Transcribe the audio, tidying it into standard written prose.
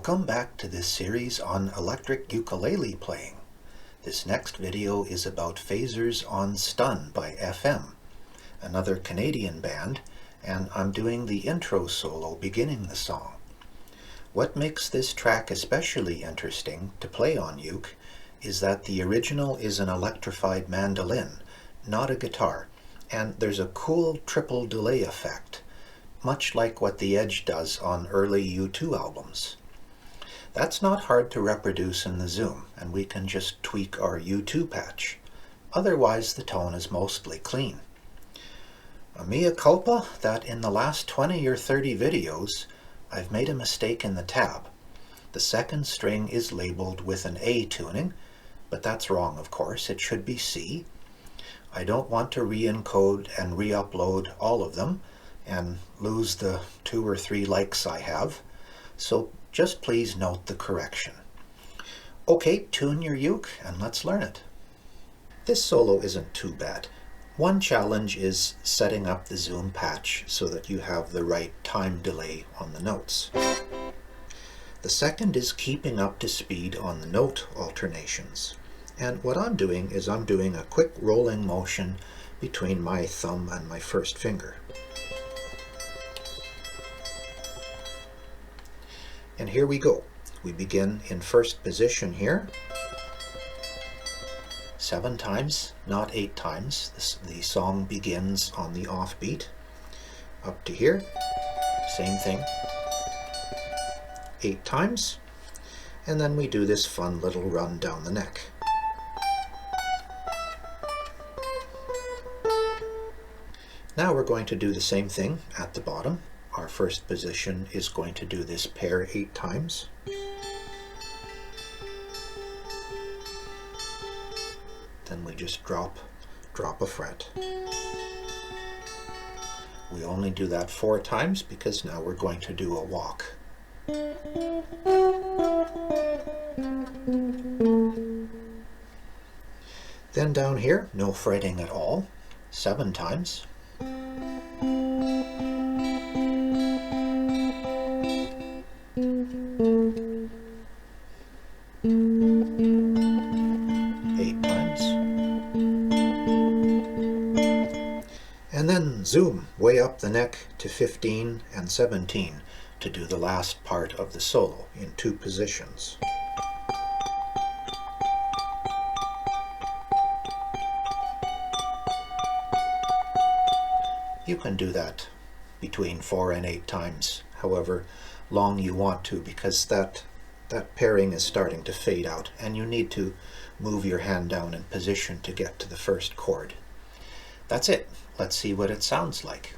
Welcome back to this series on electric ukulele playing. This next video is about Phasors on Stun by FM, another Canadian band, and I'm doing the intro solo beginning the song. What makes this track especially interesting to play on uke is that the original is an electrified mandolin, not a guitar, and there's a cool triple delay effect, much like what the Edge does on early U2 albums. That's not hard to reproduce in the Zoom, and we can just tweak our U2 patch. Otherwise, the tone is mostly clean. A mea culpa that in the last 20 or 30 videos, I've made a mistake in the tab. The second string is labeled with an A tuning, but that's wrong, of course. It should be C. I don't want to re-encode and re-upload all of them and lose the 2 or 3 likes I have, so just please note the correction. Okay, tune your uke and let's learn it. This solo isn't too bad. One challenge is setting up the Zoom patch so that you have the right time delay on the notes. The second is keeping up to speed on the note alternations. And what I'm doing is I'm doing a quick rolling motion between my thumb and my first finger. And here we go. We begin in first position here. 7 times, not 8 times. The song begins on the offbeat. Up to here, same thing. 8 times. And then we do this fun little run down the neck. Now we're going to do the same thing at the bottom. Our first position is going to do this pair 8 times. Then we just drop a fret. We only do that 4 times because now we're going to do a walk. Then down here, no fretting at all, 7 times. 8 times. And then zoom way up the neck to 15 and 17 to do the last part of the solo in 2 positions. You can do that between 4 and 8 times, however long you want to, because that pairing is starting to fade out and you need to move your hand down in position to get to the first chord. That's it. Let's see what it sounds like.